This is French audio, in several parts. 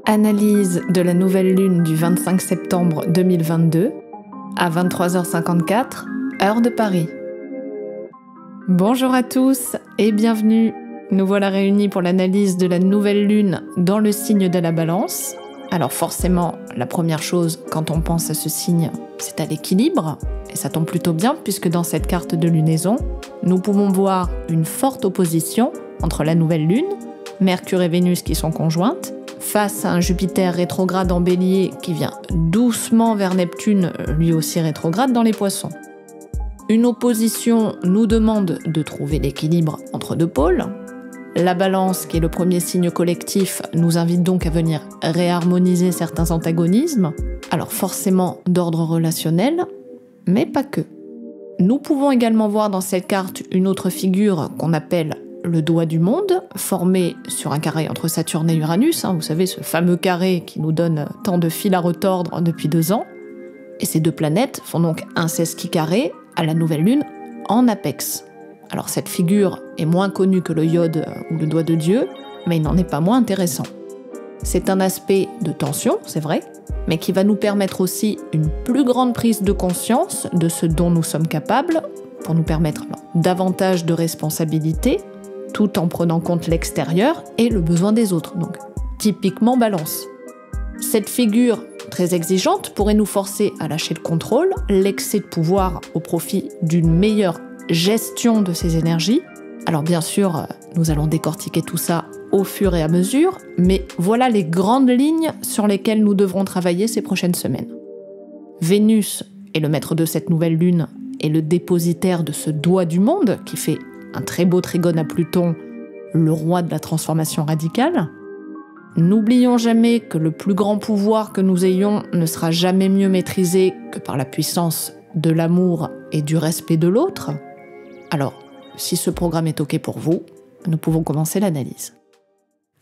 Analyse de la nouvelle lune du 25 septembre 2022 à 23h54, heure de Paris. Bonjour à tous et bienvenue. Nous voilà réunis pour l'analyse de la nouvelle lune dans le signe de la Balance. Alors forcément, la première chose quand on pense à ce signe, c'est à l'équilibre. Et ça tombe plutôt bien puisque dans cette carte de lunaison, nous pouvons voir une forte opposition entre la nouvelle lune, Mercure et Vénus qui sont conjointes, face à un Jupiter rétrograde en Bélier qui vient doucement vers Neptune, lui aussi rétrograde dans les Poissons. Une opposition nous demande de trouver l'équilibre entre deux pôles. La Balance, qui est le premier signe collectif, nous invite donc à venir réharmoniser certains antagonismes, alors forcément d'ordre relationnel, mais pas que. Nous pouvons également voir dans cette carte une autre figure qu'on appelle le doigt du monde, formé sur un carré entre Saturne et Uranus, vous savez, ce fameux carré qui nous donne tant de fil à retordre depuis 2 ans. Et ces deux planètes font donc un sesqui carré à la nouvelle lune en apex. Alors cette figure est moins connue que le iode ou le doigt de Dieu, mais il n'en est pas moins intéressant. C'est un aspect de tension, c'est vrai, mais qui va nous permettre aussi une plus grande prise de conscience de ce dont nous sommes capables, pour nous permettre davantage de responsabilité, tout en prenant en compte l'extérieur et le besoin des autres, donc typiquement Balance. Cette figure très exigeante pourrait nous forcer à lâcher le contrôle, l'excès de pouvoir au profit d'une meilleure gestion de ces énergies. Alors bien sûr, nous allons décortiquer tout ça au fur et à mesure, mais voilà les grandes lignes sur lesquelles nous devrons travailler ces prochaines semaines. Vénus est le maître de cette nouvelle lune et le dépositaire de ce doigt du monde qui fait un très beau trigone à Pluton, le roi de la transformation radicale. N'oublions jamais que le plus grand pouvoir que nous ayons ne sera jamais mieux maîtrisé que par la puissance de l'amour et du respect de l'autre. Alors, si ce programme est OK pour vous, nous pouvons commencer l'analyse.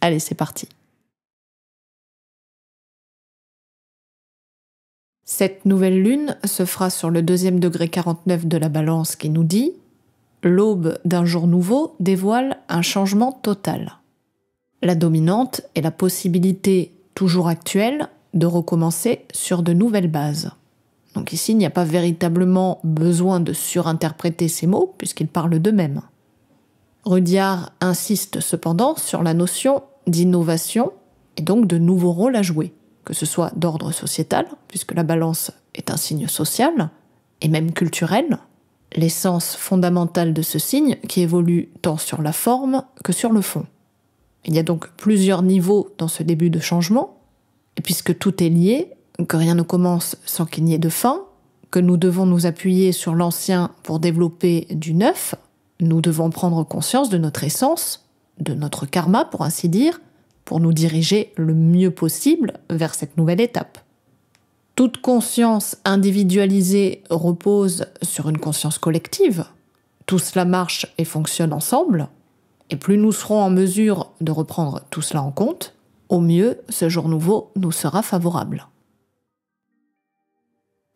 Allez, c'est parti. Cette nouvelle lune se fera sur le 2e degré 49 de la Balance qui nous dit « L'aube d'un jour nouveau dévoile un changement total ». La dominante est la possibilité, toujours actuelle, de recommencer sur de nouvelles bases. Donc ici, il n'y a pas véritablement besoin de surinterpréter ces mots, puisqu'ils parlent d'eux-mêmes. Rudyard insiste cependant sur la notion d'innovation, et donc de nouveaux rôles à jouer, que ce soit d'ordre sociétal, puisque la Balance est un signe social, et même culturel, l'essence fondamentale de ce signe qui évolue tant sur la forme que sur le fond. Il y a donc plusieurs niveaux dans ce début de changement, et puisque tout est lié, que rien ne commence sans qu'il n'y ait de fin, que nous devons nous appuyer sur l'ancien pour développer du neuf, nous devons prendre conscience de notre essence, de notre karma pour ainsi dire, pour nous diriger le mieux possible vers cette nouvelle étape. Toute conscience individualisée repose sur une conscience collective. Tout cela marche et fonctionne ensemble. Et plus nous serons en mesure de reprendre tout cela en compte, au mieux ce jour nouveau nous sera favorable.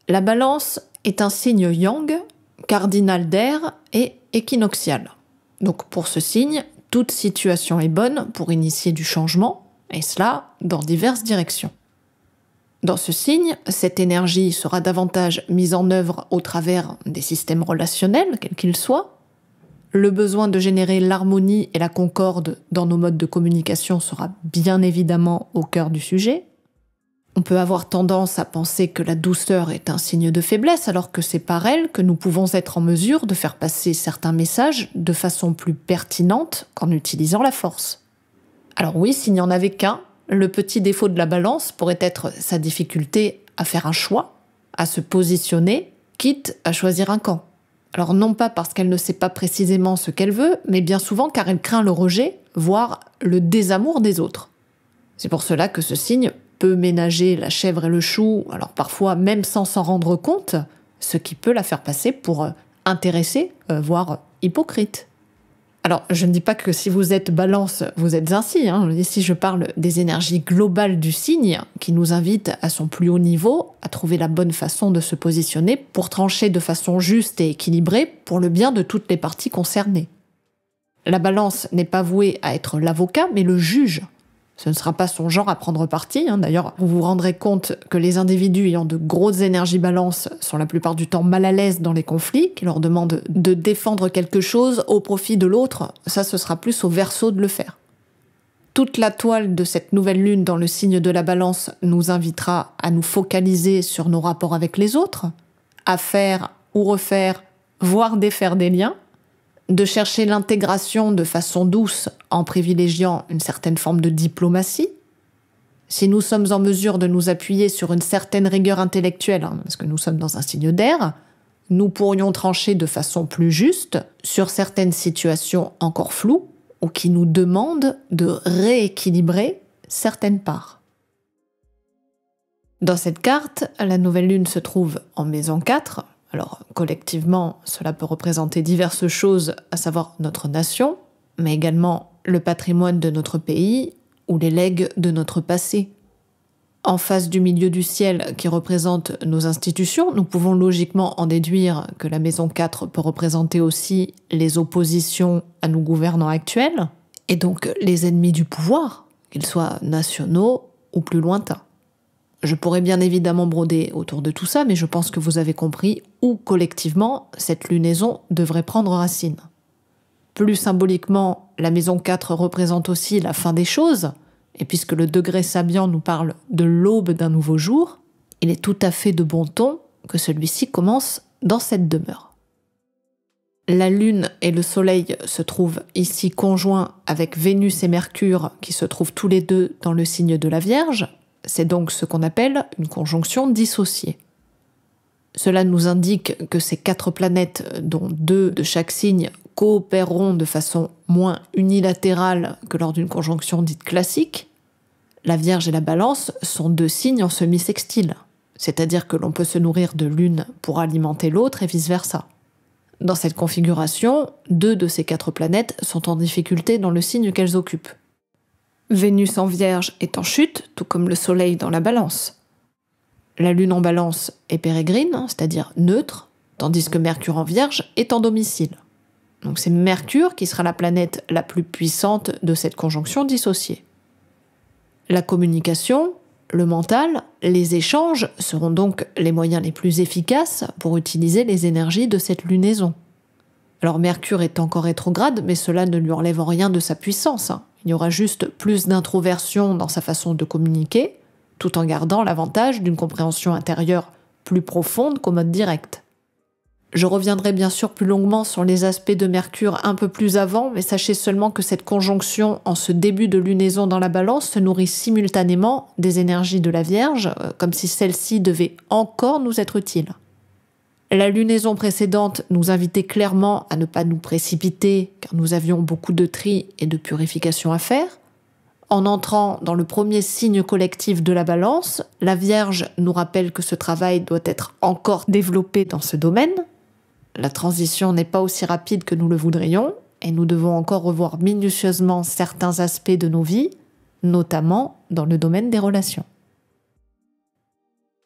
La Balance est un signe yang, cardinal d'air et équinoxial. Donc pour ce signe, toute situation est bonne pour initier du changement, et cela dans diverses directions. Dans ce signe, cette énergie sera davantage mise en œuvre au travers des systèmes relationnels, quels qu'ils soient. Le besoin de générer l'harmonie et la concorde dans nos modes de communication sera bien évidemment au cœur du sujet. On peut avoir tendance à penser que la douceur est un signe de faiblesse, alors que c'est par elle que nous pouvons être en mesure de faire passer certains messages de façon plus pertinente qu'en utilisant la force. Alors oui, s'il n'y en avait qu'un, le petit défaut de la Balance pourrait être sa difficulté à faire un choix, à se positionner, quitte à choisir un camp. Alors non pas parce qu'elle ne sait pas précisément ce qu'elle veut, mais bien souvent car elle craint le rejet, voire le désamour des autres. C'est pour cela que ce signe peut ménager la chèvre et le chou, alors parfois même sans s'en rendre compte, ce qui peut la faire passer pour intéressée, voire hypocrite. Alors, je ne dis pas que si vous êtes Balance, vous êtes ainsi. Ici, je parle des énergies globales du signe qui nous invitent à son plus haut niveau à trouver la bonne façon de se positionner pour trancher de façon juste et équilibrée pour le bien de toutes les parties concernées. La Balance n'est pas vouée à être l'avocat, mais le juge. Ce ne sera pas son genre à prendre parti. D'ailleurs, vous vous rendrez compte que les individus ayant de grosses énergies balance sont la plupart du temps mal à l'aise dans les conflits, qui leur demandent de défendre quelque chose au profit de l'autre. Ça, ce sera plus au Verseau de le faire. Toute la toile de cette nouvelle lune dans le signe de la Balance nous invitera à nous focaliser sur nos rapports avec les autres, à faire ou refaire, voire défaire des liens, de chercher l'intégration de façon douce en privilégiant une certaine forme de diplomatie. Si nous sommes en mesure de nous appuyer sur une certaine rigueur intellectuelle, parce que nous sommes dans un signe d'air, nous pourrions trancher de façon plus juste sur certaines situations encore floues ou qui nous demandent de rééquilibrer certaines parts. Dans cette carte, la nouvelle lune se trouve en maison 4. Alors, collectivement, cela peut représenter diverses choses, à savoir notre nation, mais également le patrimoine de notre pays ou les legs de notre passé. En face du milieu du ciel qui représente nos institutions, nous pouvons logiquement en déduire que la maison 4 peut représenter aussi les oppositions à nos gouvernants actuels, et donc les ennemis du pouvoir, qu'ils soient nationaux ou plus lointains. Je pourrais bien évidemment broder autour de tout ça, mais je pense que vous avez compris où, collectivement, cette lunaison devrait prendre racine. Plus symboliquement, la maison 4 représente aussi la fin des choses, et puisque le degré sabian nous parle de l'aube d'un nouveau jour, il est tout à fait de bon ton que celui-ci commence dans cette demeure. La Lune et le Soleil se trouvent ici conjoints avec Vénus et Mercure, qui se trouvent tous les deux dans le signe de la Vierge. C'est donc ce qu'on appelle une conjonction dissociée. Cela nous indique que ces 4 planètes, dont 2 de chaque signe, coopéreront de façon moins unilatérale que lors d'une conjonction dite classique. La Vierge et la Balance sont 2 signes en semi-sextile, c'est-à-dire que l'on peut se nourrir de l'une pour alimenter l'autre et vice-versa. Dans cette configuration, 2 de ces 4 planètes sont en difficulté dans le signe qu'elles occupent. Vénus en Vierge est en chute, tout comme le Soleil dans la Balance. La Lune en Balance est pérégrine, c'est-à-dire neutre, tandis que Mercure en Vierge est en domicile. Donc c'est Mercure qui sera la planète la plus puissante de cette conjonction dissociée. La communication, le mental, les échanges seront donc les moyens les plus efficaces pour utiliser les énergies de cette lunaison. Alors Mercure est encore rétrograde, mais cela ne lui enlève en rien de sa puissance. Il y aura juste plus d'introversion dans sa façon de communiquer, tout en gardant l'avantage d'une compréhension intérieure plus profonde qu'au mode direct. Je reviendrai bien sûr plus longuement sur les aspects de Mercure un peu plus avant, mais sachez seulement que cette conjonction en ce début de lunaison dans la Balance se nourrit simultanément des énergies de la Vierge, comme si celle-ci devait encore nous être utile. La lunaison précédente nous invitait clairement à ne pas nous précipiter, car nous avions beaucoup de tri et de purification à faire. En entrant dans le premier signe collectif de la Balance, la Vierge nous rappelle que ce travail doit être encore développé dans ce domaine. La transition n'est pas aussi rapide que nous le voudrions, et nous devons encore revoir minutieusement certains aspects de nos vies, notamment dans le domaine des relations.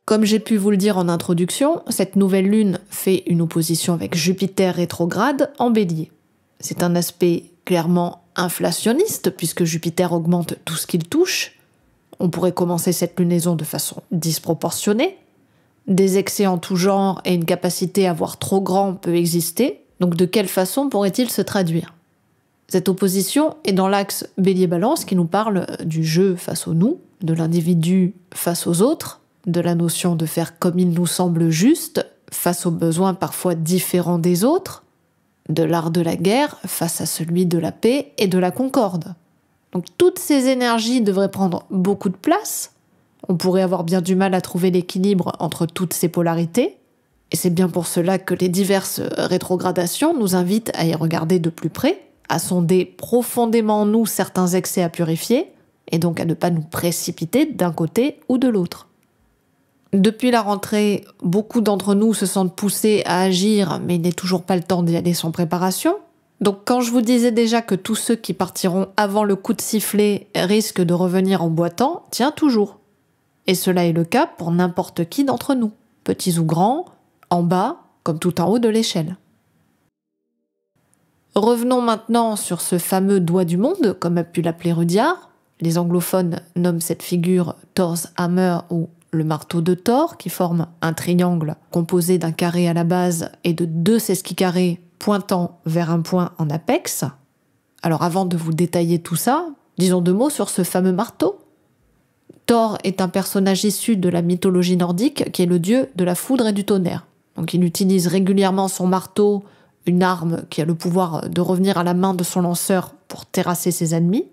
Comme j'ai pu vous le dire en introduction, cette nouvelle lune fait une opposition avec Jupiter rétrograde en Bélier. C'est un aspect clairement inflationniste puisque Jupiter augmente tout ce qu'il touche. On pourrait commencer cette lunaison de façon disproportionnée. Des excès en tout genre et une capacité à voir trop grand peut exister. Donc de quelle façon pourrait-il se traduire ? Cette opposition est dans l'axe Bélier-Balance qui nous parle du jeu face au nous, de l'individu face aux autres, de la notion de faire comme il nous semble juste, face aux besoins parfois différents des autres, de l'art de la guerre face à celui de la paix et de la concorde. Donc toutes ces énergies devraient prendre beaucoup de place. On pourrait avoir bien du mal à trouver l'équilibre entre toutes ces polarités, et c'est bien pour cela que les diverses rétrogradations nous invitent à y regarder de plus près, à sonder profondément en nous certains excès à purifier, et donc à ne pas nous précipiter d'un côté ou de l'autre. Depuis la rentrée, beaucoup d'entre nous se sentent poussés à agir, mais il n'est toujours pas le temps d'y aller sans préparation. Donc quand je vous disais déjà que tous ceux qui partiront avant le coup de sifflet risquent de revenir en boitant, tient toujours. Et cela est le cas pour n'importe qui d'entre nous, petits ou grands, en bas comme tout en haut de l'échelle. Revenons maintenant sur ce fameux doigt du monde, comme a pu l'appeler Rudyard, Les anglophones nomment cette figure Thor's Hammer ou le marteau de Thor, qui forme un triangle composé d'un carré à la base et de 2 sesquicarrés pointant vers un point en apex. Alors avant de vous détailler tout ça, disons 2 mots sur ce fameux marteau. Thor est un personnage issu de la mythologie nordique qui est le dieu de la foudre et du tonnerre. Donc il utilise régulièrement son marteau, une arme qui a le pouvoir de revenir à la main de son lanceur pour terrasser ses ennemis.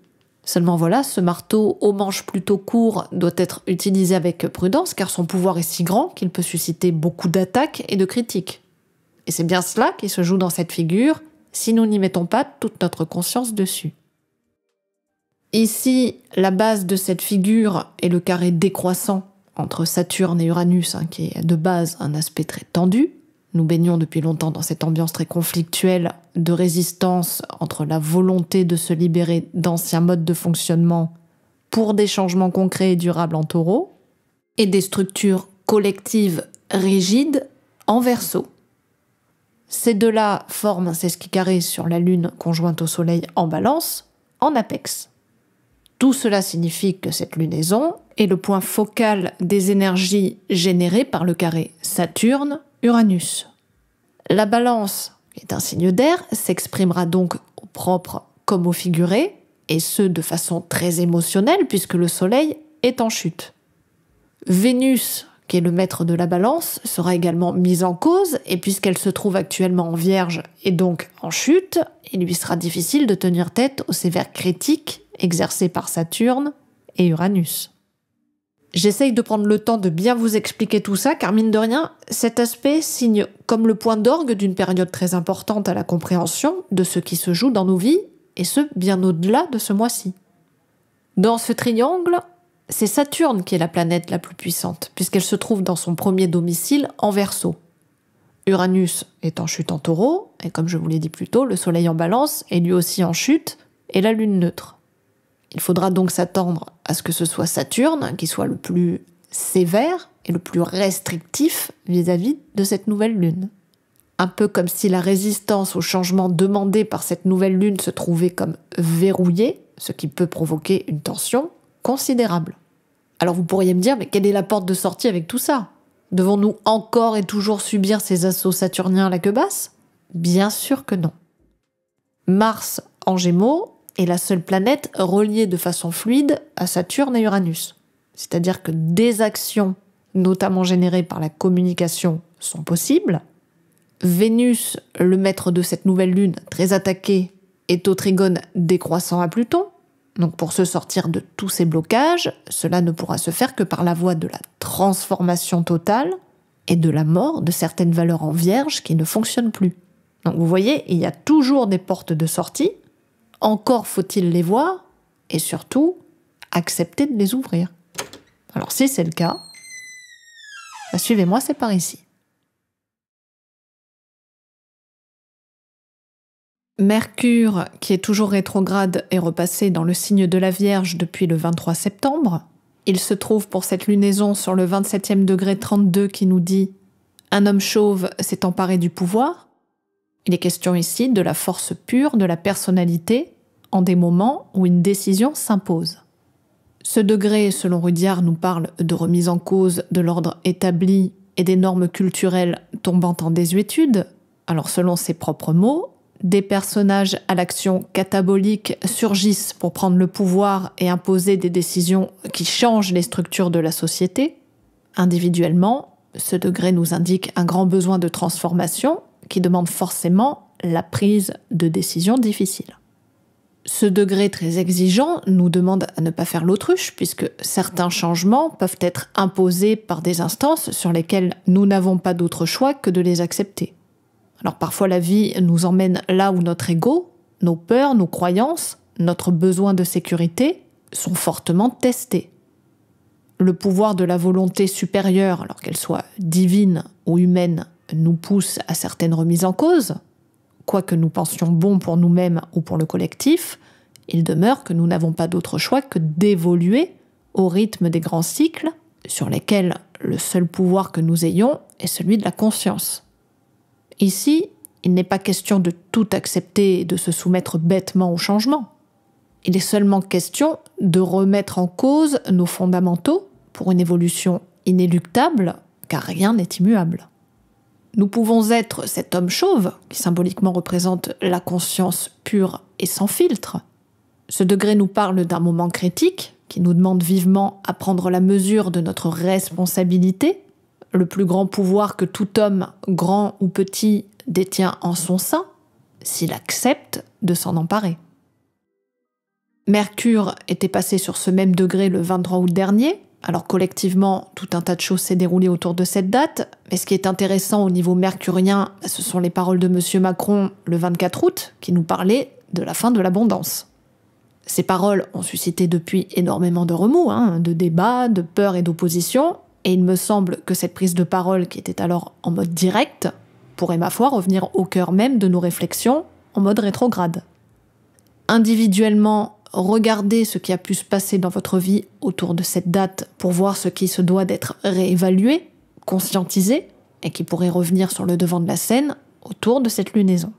Seulement voilà, ce marteau aux manches plutôt courts doit être utilisé avec prudence car son pouvoir est si grand qu'il peut susciter beaucoup d'attaques et de critiques. Et c'est bien cela qui se joue dans cette figure si nous n'y mettons pas toute notre conscience dessus. Ici, la base de cette figure est le carré décroissant entre Saturne et Uranus, qui est de base un aspect très tendu. Nous baignons depuis longtemps dans cette ambiance très conflictuelle de résistance entre la volonté de se libérer d'anciens modes de fonctionnement pour des changements concrets et durables en Taureau, et des structures collectives rigides en Verseau. Ces deux-là forment un sesquicarré sur la Lune conjointe au Soleil en Balance, en apex. Tout cela signifie que cette lunaison est le point focal des énergies générées par le carré Saturne-Uranus. La Balance, qui est un signe d'air, s'exprimera donc au propre comme au figuré, et ce de façon très émotionnelle puisque le Soleil est en chute. Vénus, qui est le maître de la Balance, sera également mise en cause, et puisqu'elle se trouve actuellement en Vierge et donc en chute, il lui sera difficile de tenir tête aux sévères critiques exercées par Saturne et Uranus. J'essaye de prendre le temps de bien vous expliquer tout ça, car mine de rien, cet aspect signe comme le point d'orgue d'une période très importante à la compréhension de ce qui se joue dans nos vies, et ce, bien au-delà de ce mois-ci. Dans ce triangle, c'est Saturne qui est la planète la plus puissante, puisqu'elle se trouve dans son premier domicile en Verseau. Uranus est en chute en Taureau, et comme je vous l'ai dit plus tôt, le Soleil en Balance est lui aussi en chute, et la Lune neutre. Il faudra donc s'attendre à ce que ce soit Saturne qui soit le plus sévère et le plus restrictif vis-à-vis de cette nouvelle Lune. Un peu comme si la résistance au changement demandé par cette nouvelle Lune se trouvait comme verrouillée, ce qui peut provoquer une tension considérable. Alors vous pourriez me dire, mais quelle est la porte de sortie avec tout ça ? Devons-nous encore et toujours subir ces assauts saturniens à la queue basse ? Bien sûr que non. Mars en Gémeaux est la seule planète reliée de façon fluide à Saturne et Uranus. C'est-à-dire que des actions, notamment générées par la communication, sont possibles. Vénus, le maître de cette nouvelle lune très attaquée, est au trigone décroissant à Pluton. Donc pour se sortir de tous ces blocages, cela ne pourra se faire que par la voie de la transformation totale et de la mort de certaines valeurs en Vierge qui ne fonctionnent plus. Donc vous voyez, il y a toujours des portes de sortie. Encore faut-il les voir et surtout accepter de les ouvrir. Alors si c'est le cas, suivez-moi, c'est par ici. Mercure, qui est toujours rétrograde, est repassé dans le signe de la Vierge depuis le 23 septembre. Il se trouve pour cette lunaison sur le 27e degré 32 qui nous dit « Un homme chauve s'est emparé du pouvoir ». Il est question ici de la force pure de la personnalité en des moments où une décision s'impose. Ce degré, selon Rudyard, nous parle de remise en cause de l'ordre établi et des normes culturelles tombant en désuétude. Alors selon ses propres mots, des personnages à l'action catabolique surgissent pour prendre le pouvoir et imposer des décisions qui changent les structures de la société. Individuellement, ce degré nous indique un grand besoin de transformation qui demande forcément la prise de décisions difficiles. Ce degré très exigeant nous demande à ne pas faire l'autruche puisque certains changements peuvent être imposés par des instances sur lesquelles nous n'avons pas d'autre choix que de les accepter. Alors parfois la vie nous emmène là où notre ego, nos peurs, nos croyances, notre besoin de sécurité sont fortement testés. Le pouvoir de la volonté supérieure, alors qu'elle soit divine ou humaine, nous pousse à certaines remises en cause. Quoi que nous pensions bon pour nous-mêmes ou pour le collectif, il demeure que nous n'avons pas d'autre choix que d'évoluer au rythme des grands cycles sur lesquels le seul pouvoir que nous ayons est celui de la conscience. Ici, il n'est pas question de tout accepter et de se soumettre bêtement au changement. Il est seulement question de remettre en cause nos fondamentaux pour une évolution inéluctable, car rien n'est immuable. Nous pouvons être cet homme chauve, qui symboliquement représente la conscience pure et sans filtre. Ce degré nous parle d'un moment critique, qui nous demande vivement à prendre la mesure de notre responsabilité, le plus grand pouvoir que tout homme, grand ou petit, détient en son sein, s'il accepte de s'en emparer. Mercure était passé sur ce même degré le 23 août dernier, alors collectivement, tout un tas de choses s'est déroulé autour de cette date, mais ce qui est intéressant au niveau mercurien, ce sont les paroles de M. Macron le 24 août, qui nous parlaient de la fin de l'abondance. Ces paroles ont suscité depuis énormément de remous, de débats, de peurs et d'opposition, et il me semble que cette prise de parole, qui était alors en mode direct, pourrait, ma foi, revenir au cœur même de nos réflexions, en mode rétrograde. Individuellement, regardez ce qui a pu se passer dans votre vie autour de cette date pour voir ce qui se doit d'être réévalué, conscientisé, et qui pourrait revenir sur le devant de la scène autour de cette lunaison.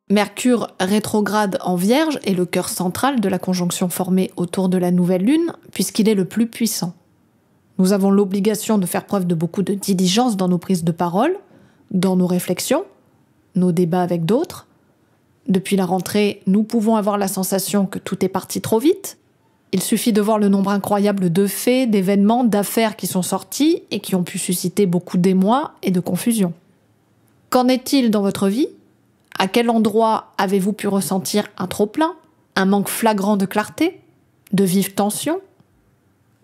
Mercure rétrograde en Vierge est le cœur central de la conjonction formée autour de la nouvelle lune, puisqu'il est le plus puissant. Nous avons l'obligation de faire preuve de beaucoup de diligence dans nos prises de parole, dans nos réflexions, nos débats avec d'autres. Depuis la rentrée, nous pouvons avoir la sensation que tout est parti trop vite. Il suffit de voir le nombre incroyable de faits, d'événements, d'affaires qui sont sortis et qui ont pu susciter beaucoup d'émoi et de confusion. Qu'en est-il dans votre vie ? À quel endroit avez-vous pu ressentir un trop-plein, un manque flagrant de clarté, de vives tensions ?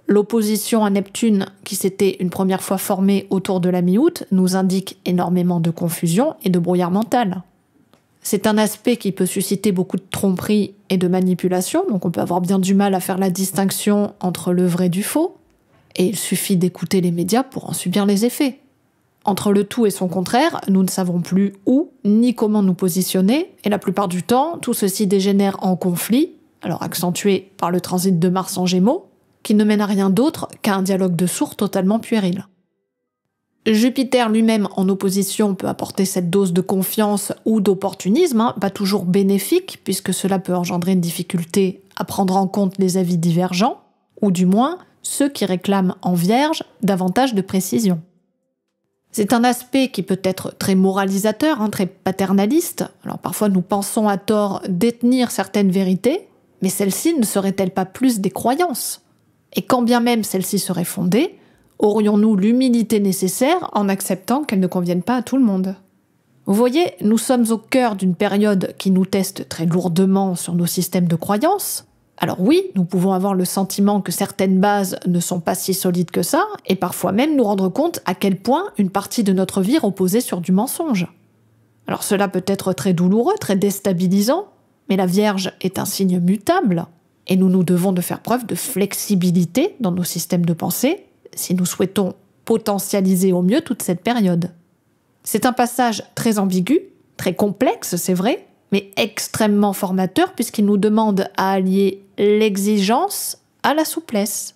L'opposition à Neptune, qui s'était une première fois formée autour de la mi-août, nous indique énormément de confusion et de brouillard mental. C'est un aspect qui peut susciter beaucoup de tromperies et de manipulations, donc on peut avoir bien du mal à faire la distinction entre le vrai et du faux, et il suffit d'écouter les médias pour en subir les effets. Entre le tout et son contraire, nous ne savons plus où ni comment nous positionner, et la plupart du temps, tout ceci dégénère en conflit, alors accentué par le transit de Mars en Gémeaux, qui ne mène à rien d'autre qu'à un dialogue de sourds totalement puéril. Jupiter lui-même en opposition peut apporter cette dose de confiance ou d'opportunisme, pas toujours bénéfique, puisque cela peut engendrer une difficulté à prendre en compte les avis divergents, ou du moins ceux qui réclament en Vierge davantage de précision. C'est un aspect qui peut être très moralisateur, très paternaliste. Alors parfois nous pensons à tort détenir certaines vérités, mais celles-ci ne seraient-elles pas plus des croyances ? Et quand bien même celles-ci seraient fondées, aurions-nous l'humilité nécessaire en acceptant qu'elles ne conviennent pas à tout le monde ? Vous voyez, nous sommes au cœur d'une période qui nous teste très lourdement sur nos systèmes de croyances. Alors oui, nous pouvons avoir le sentiment que certaines bases ne sont pas si solides que ça, et parfois même nous rendre compte à quel point une partie de notre vie reposait sur du mensonge. Alors cela peut être très douloureux, très déstabilisant, mais la Vierge est un signe mutable, et nous devons de faire preuve de flexibilité dans nos systèmes de pensée si nous souhaitons potentialiser au mieux toute cette période. C'est un passage très ambigu, très complexe, c'est vrai, mais extrêmement formateur puisqu'il nous demande à allier l'exigence à la souplesse.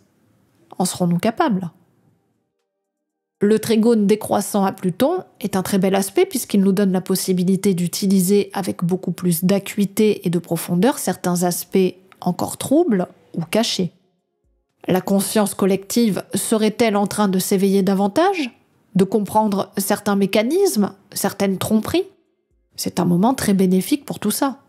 En serons-nous capables ? Le trigone décroissant à Pluton est un très bel aspect puisqu'il nous donne la possibilité d'utiliser avec beaucoup plus d'acuité et de profondeur certains aspects encore troubles ou cachés. La conscience collective serait-elle en train de s'éveiller davantage ? De comprendre certains mécanismes, certaines tromperies ? C'est un moment très bénéfique pour tout ça.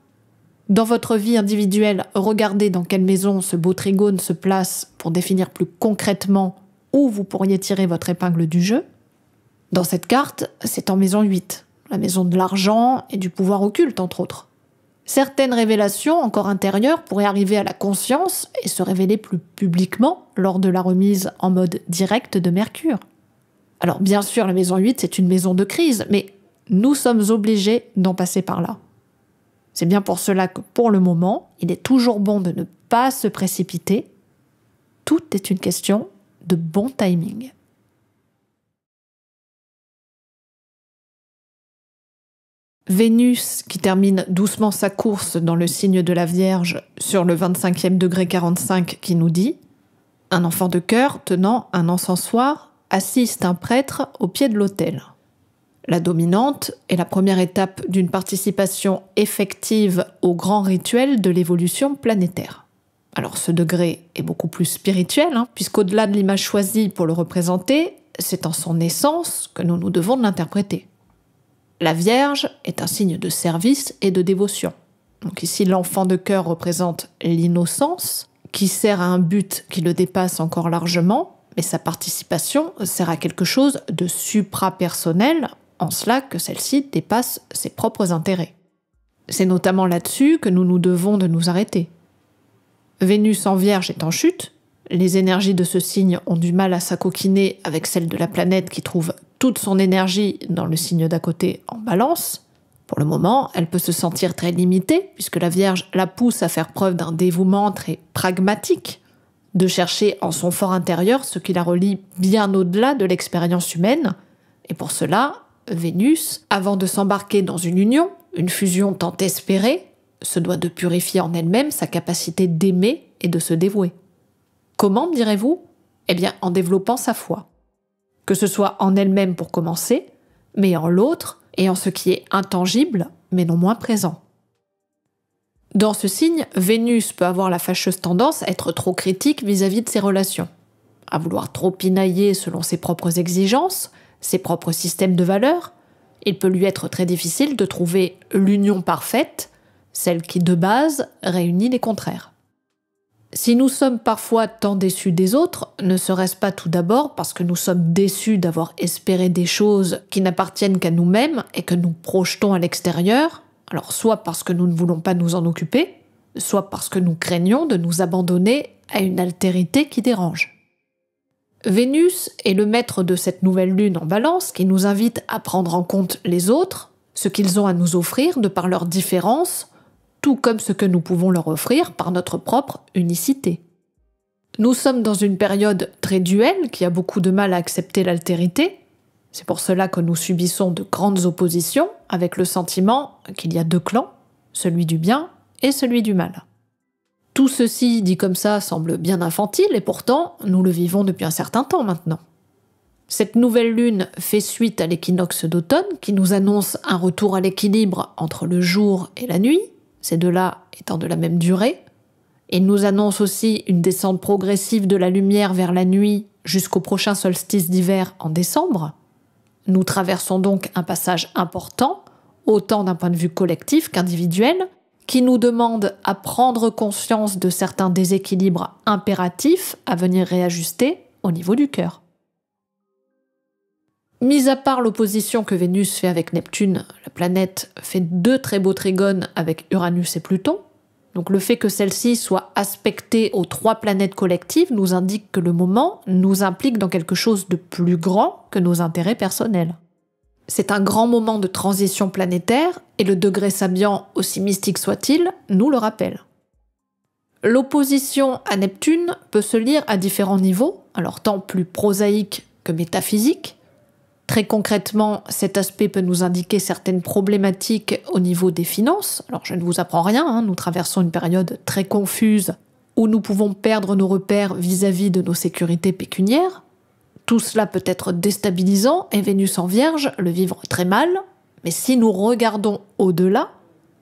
Dans votre vie individuelle, regardez dans quelle maison ce beau trigone se place pour définir plus concrètement où vous pourriez tirer votre épingle du jeu. Dans cette carte, c'est en maison 8, la maison de l'argent et du pouvoir occulte, entre autres. Certaines révélations encore intérieures pourraient arriver à la conscience et se révéler plus publiquement lors de la remise en mode direct de Mercure. Alors bien sûr, la maison 8, c'est une maison de crise, mais nous sommes obligés d'en passer par là. C'est bien pour cela que, pour le moment, il est toujours bon de ne pas se précipiter. Tout est une question de bon timing. Vénus, qui termine doucement sa course dans le signe de la Vierge sur le 25e degré 45, qui nous dit « Un enfant de cœur tenant un encensoir assiste un prêtre au pied de l'autel. La dominante est la première étape d'une participation effective au grand rituel de l'évolution planétaire. Alors ce degré est beaucoup plus spirituel, puisqu'au-delà de l'image choisie pour le représenter, c'est en son essence que nous nous devons de l'interpréter. La Vierge est un signe de service et de dévotion. Donc ici, l'enfant de cœur représente l'innocence, qui sert à un but qui le dépasse encore largement, mais sa participation sert à quelque chose de supra-personnel, en cela que celle-ci dépasse ses propres intérêts. C'est notamment là-dessus que nous nous devons de nous arrêter. Vénus en Vierge est en chute, les énergies de ce signe ont du mal à s'acoquiner avec celles de la planète qui trouve toute son énergie dans le signe d'à côté en Balance. Pour le moment, elle peut se sentir très limitée, puisque la Vierge la pousse à faire preuve d'un dévouement très pragmatique, de chercher en son fort intérieur ce qui la relie bien au-delà de l'expérience humaine. Et pour cela, Vénus, avant de s'embarquer dans une union, une fusion tant espérée, se doit de purifier en elle-même sa capacité d'aimer et de se dévouer. Comment, direz-vous ? Eh bien, en développant sa foi. Que ce soit en elle-même pour commencer, mais en l'autre et en ce qui est intangible, mais non moins présent. Dans ce signe, Vénus peut avoir la fâcheuse tendance à être trop critique vis-à-vis de ses relations, à vouloir trop pinailler selon ses propres exigences, ses propres systèmes de valeurs. Il peut lui être très difficile de trouver l'union parfaite, celle qui, de base, réunit les contraires. Si nous sommes parfois tant déçus des autres, ne serait-ce pas tout d'abord parce que nous sommes déçus d'avoir espéré des choses qui n'appartiennent qu'à nous-mêmes et que nous projetons à l'extérieur, alors soit parce que nous ne voulons pas nous en occuper, soit parce que nous craignons de nous abandonner à une altérité qui dérange. Vénus est le maître de cette nouvelle lune en Balance qui nous invite à prendre en compte les autres, ce qu'ils ont à nous offrir de par leurs différences, tout comme ce que nous pouvons leur offrir par notre propre unicité. Nous sommes dans une période très duelle qui a beaucoup de mal à accepter l'altérité. C'est pour cela que nous subissons de grandes oppositions avec le sentiment qu'il y a deux clans, celui du bien et celui du mal. Tout ceci, dit comme ça, semble bien infantile et pourtant, nous le vivons depuis un certain temps maintenant. Cette nouvelle lune fait suite à l'équinoxe d'automne qui nous annonce un retour à l'équilibre entre le jour et la nuit, ces deux-là étant de la même durée. Il nous annonce aussi une descente progressive de la lumière vers la nuit jusqu'au prochain solstice d'hiver en décembre. Nous traversons donc un passage important, autant d'un point de vue collectif qu'individuel, qui nous demande à prendre conscience de certains déséquilibres impératifs à venir réajuster au niveau du cœur. Mis à part l'opposition que Vénus fait avec Neptune, la planète fait deux très beaux trigones avec Uranus et Pluton. Donc le fait que celle-ci soit aspectée aux trois planètes collectives nous indique que le moment nous implique dans quelque chose de plus grand que nos intérêts personnels. C'est un grand moment de transition planétaire et le degré Sabian, aussi mystique soit-il, nous le rappelle. L'opposition à Neptune peut se lire à différents niveaux, alors tant plus prosaïque que métaphysique. Très concrètement, cet aspect peut nous indiquer certaines problématiques au niveau des finances. Alors je ne vous apprends rien, nous traversons une période très confuse où nous pouvons perdre nos repères vis-à-vis de nos sécurités pécuniaires. Tout cela peut être déstabilisant et Vénus en Vierge le vivre très mal, mais si nous regardons au-delà,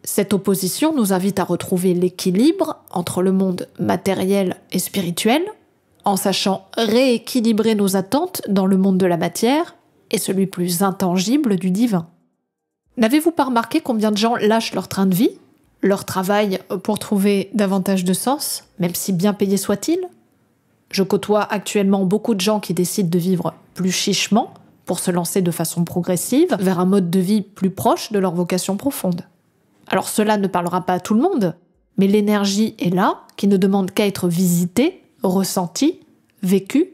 cette opposition nous invite à retrouver l'équilibre entre le monde matériel et spirituel, en sachant rééquilibrer nos attentes dans le monde de la matière et celui plus intangible du divin. N'avez-vous pas remarqué combien de gens lâchent leur train de vie, leur travail pour trouver davantage de sens, même si bien payé soit-il ? Je côtoie actuellement beaucoup de gens qui décident de vivre plus chichement pour se lancer de façon progressive vers un mode de vie plus proche de leur vocation profonde. Alors cela ne parlera pas à tout le monde, mais l'énergie est là, qui ne demande qu'à être visitée, ressentie, vécue.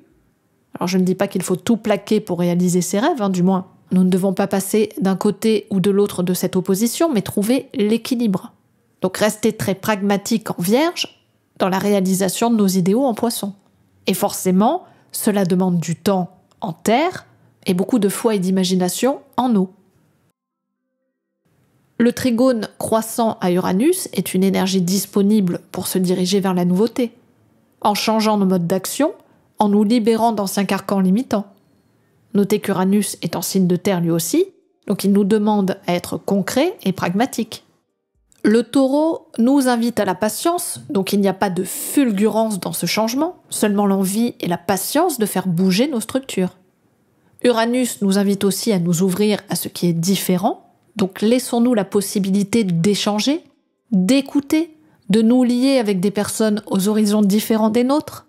Alors je ne dis pas qu'il faut tout plaquer pour réaliser ses rêves, du moins. Nous ne devons pas passer d'un côté ou de l'autre de cette opposition, mais trouver l'équilibre. Donc rester très pragmatique en Vierge dans la réalisation de nos idéaux en Poisson. Et forcément, cela demande du temps en Terre et beaucoup de foi et d'imagination en eau. Le trigone croissant à Uranus est une énergie disponible pour se diriger vers la nouveauté, en changeant nos modes d'action, en nous libérant d'anciens carcans limitants. Notez qu'Uranus est en signe de terre lui aussi, Donc il nous demande à être concret et pragmatique. Le Taureau nous invite à la patience, donc il n'y a pas de fulgurance dans ce changement, seulement l'envie et la patience de faire bouger nos structures. Uranus nous invite aussi à nous ouvrir à ce qui est différent, donc laissons-nous la possibilité d'échanger, d'écouter, de nous lier avec des personnes aux horizons différents des nôtres.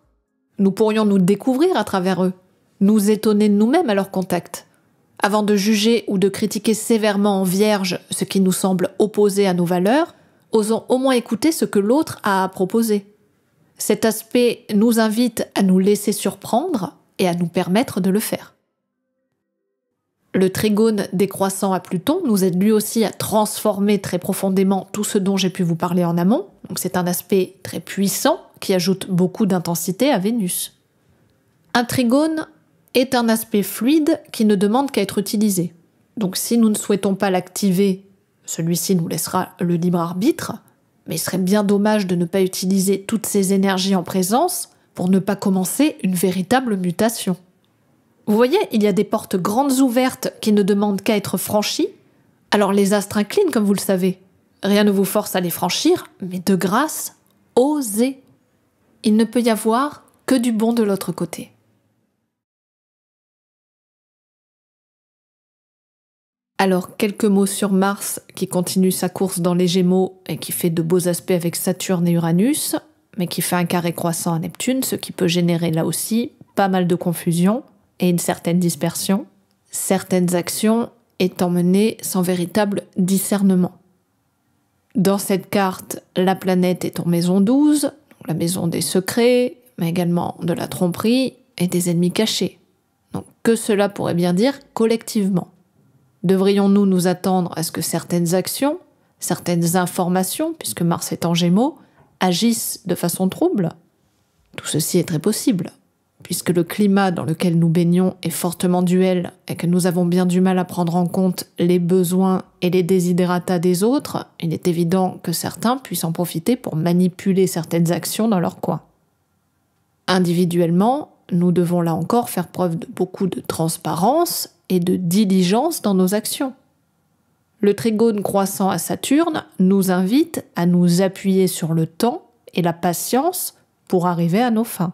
Nous pourrions nous découvrir à travers eux, nous étonner de nous-mêmes à leur contact. Avant de juger ou de critiquer sévèrement en vierge ce qui nous semble opposé à nos valeurs, osons au moins écouter ce que l'autre a à proposer. Cet aspect nous invite à nous laisser surprendre et à nous permettre de le faire. Le trigone décroissant à Pluton nous aide lui aussi à transformer très profondément tout ce dont j'ai pu vous parler en amont. Donc c'est un aspect très puissant qui ajoute beaucoup d'intensité à Vénus. Un trigone est un aspect fluide qui ne demande qu'à être utilisé. Donc si nous ne souhaitons pas l'activer, celui-ci nous laissera le libre arbitre, mais il serait bien dommage de ne pas utiliser toutes ces énergies en présence pour ne pas commencer une véritable mutation. Vous voyez, il y a des portes grandes ouvertes qui ne demandent qu'à être franchies, alors les astres inclinent comme vous le savez. Rien ne vous force à les franchir, mais de grâce, osez. Il ne peut y avoir que du bon de l'autre côté. Alors, quelques mots sur Mars, qui continue sa course dans les Gémeaux et qui fait de beaux aspects avec Saturne et Uranus, mais qui fait un carré croissant à Neptune, ce qui peut générer là aussi pas mal de confusion et une certaine dispersion, certaines actions étant menées sans véritable discernement. Dans cette carte, la planète est en maison 12, la maison des secrets, mais également de la tromperie et des ennemis cachés. Donc, que cela pourrait bien dire collectivement. Devrions-nous nous attendre à ce que certaines actions, certaines informations, puisque Mars est en Gémeaux, agissent de façon trouble? Tout ceci est très possible, puisque le climat dans lequel nous baignons est fortement duel et que nous avons bien du mal à prendre en compte les besoins et les desiderata des autres, il est évident que certains puissent en profiter pour manipuler certaines actions dans leur coin. Individuellement, nous devons là encore faire preuve de beaucoup de transparence et de diligence dans nos actions. Le trigone croissant à Saturne nous invite à nous appuyer sur le temps et la patience pour arriver à nos fins.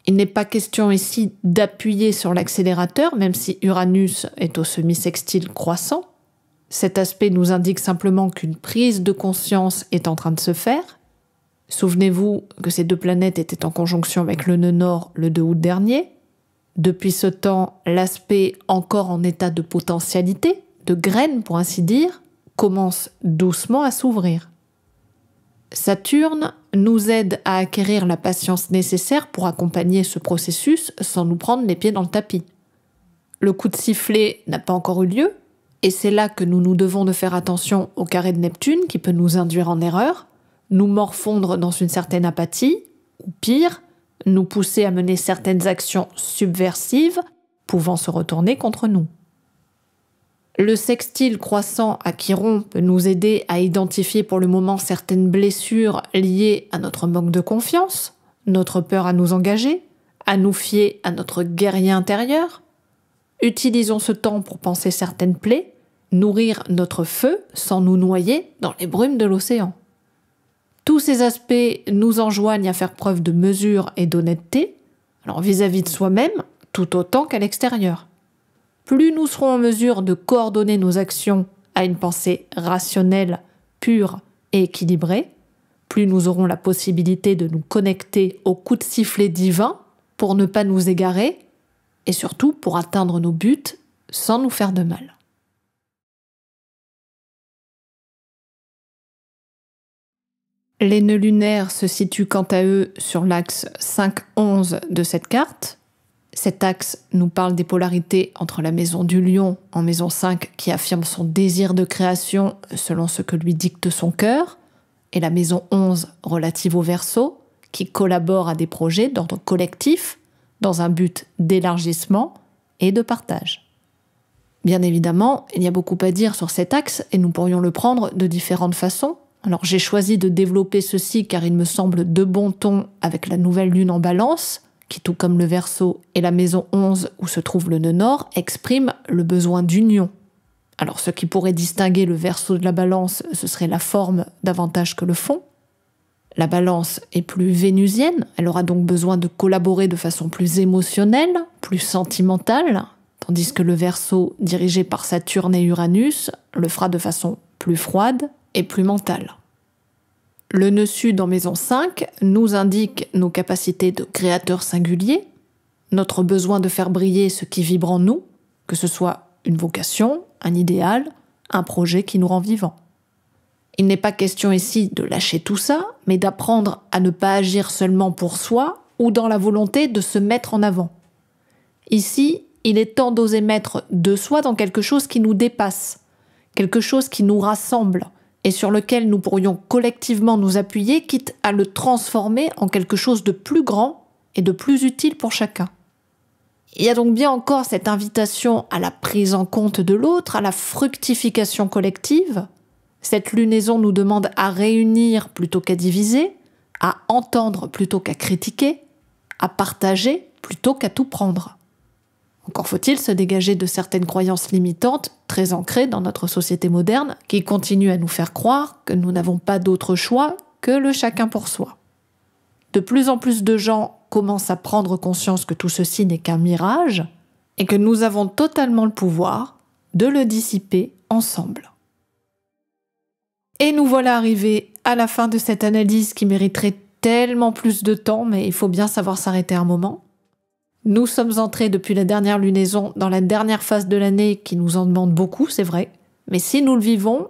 Il n'est pas question ici d'appuyer sur l'accélérateur, même si Uranus est au semi-sextile croissant. Cet aspect nous indique simplement qu'une prise de conscience est en train de se faire. Souvenez-vous que ces deux planètes étaient en conjonction avec le nœud nord le 2 août dernier. Depuis ce temps, l'aspect encore en état de potentialité, de graine pour ainsi dire, commence doucement à s'ouvrir. Saturne nous aide à acquérir la patience nécessaire pour accompagner ce processus sans nous prendre les pieds dans le tapis. Le coup de sifflet n'a pas encore eu lieu, et c'est là que nous nous devons de faire attention au carré de Neptune qui peut nous induire en erreur, nous morfondre dans une certaine apathie, ou pire, nous pousser à mener certaines actions subversives pouvant se retourner contre nous. Le sextile croissant à Chiron peut nous aider à identifier pour le moment certaines blessures liées à notre manque de confiance, notre peur à nous engager, à nous fier à notre guerrier intérieur. Utilisons ce temps pour penser certaines plaies, nourrir notre feu sans nous noyer dans les brumes de l'océan. Tous ces aspects nous enjoignent à faire preuve de mesure et d'honnêteté, alors vis-à-vis de soi-même, tout autant qu'à l'extérieur. Plus nous serons en mesure de coordonner nos actions à une pensée rationnelle, pure et équilibrée, plus nous aurons la possibilité de nous connecter au coup de sifflet divin pour ne pas nous égarer et surtout pour atteindre nos buts sans nous faire de mal. Les nœuds lunaires se situent quant à eux sur l'axe 5-11 de cette carte. Cet axe nous parle des polarités entre la maison du Lion en maison 5 qui affirme son désir de création selon ce que lui dicte son cœur, et la maison 11 relative au Verseau qui collabore à des projets d'ordre collectif dans un but d'élargissement et de partage. Bien évidemment, il y a beaucoup à dire sur cet axe et nous pourrions le prendre de différentes façons. Alors j'ai choisi de développer ceci car il me semble de bon ton avec la nouvelle lune en Balance, qui tout comme le Verseau et la maison 11 où se trouve le nœud nord, exprime le besoin d'union. Alors ce qui pourrait distinguer le Verseau de la Balance, ce serait la forme davantage que le fond. La Balance est plus vénusienne, elle aura donc besoin de collaborer de façon plus émotionnelle, plus sentimentale, tandis que le Verseau, dirigé par Saturne et Uranus, le fera de façon plus froide et plus mentale. Le nœud sud en maison 5 nous indique nos capacités de créateur singulier, notre besoin de faire briller ce qui vibre en nous, que ce soit une vocation, un idéal, un projet qui nous rend vivants. Il n'est pas question ici de lâcher tout ça, mais d'apprendre à ne pas agir seulement pour soi ou dans la volonté de se mettre en avant. Ici, il est temps d'oser mettre de soi dans quelque chose qui nous dépasse, quelque chose qui nous rassemble et sur lequel nous pourrions collectivement nous appuyer, quitte à le transformer en quelque chose de plus grand et de plus utile pour chacun. Il y a donc bien encore cette invitation à la prise en compte de l'autre, à la fructification collective. Cette lunaison nous demande à réunir plutôt qu'à diviser, à entendre plutôt qu'à critiquer, à partager plutôt qu'à tout prendre. Encore faut-il se dégager de certaines croyances limitantes, très ancrées dans notre société moderne, qui continuent à nous faire croire que nous n'avons pas d'autre choix que le chacun pour soi. De plus en plus de gens commencent à prendre conscience que tout ceci n'est qu'un mirage et que nous avons totalement le pouvoir de le dissiper ensemble. Et nous voilà arrivés à la fin de cette analyse qui mériterait tellement plus de temps, mais il faut bien savoir s'arrêter un moment. Nous sommes entrés depuis la dernière lunaison dans la dernière phase de l'année qui nous en demande beaucoup, c'est vrai. Mais si nous le vivons,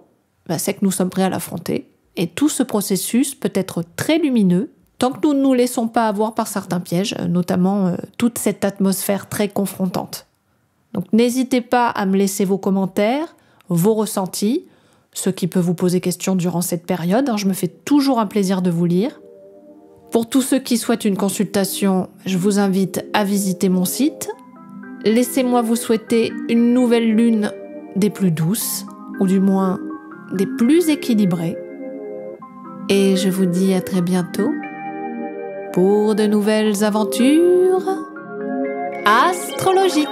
c'est que nous sommes prêts à l'affronter. Et tout ce processus peut être très lumineux tant que nous ne nous laissons pas avoir par certains pièges, notamment toute cette atmosphère très confrontante. Donc n'hésitez pas à me laisser vos commentaires, vos ressentis, ce qui peut vous poser question durant cette période. Je me fais toujours un plaisir de vous lire. Pour tous ceux qui souhaitent une consultation, je vous invite à visiter mon site. Laissez-moi vous souhaiter une nouvelle lune des plus douces, ou du moins des plus équilibrées. Et je vous dis à très bientôt pour de nouvelles aventures astrologiques.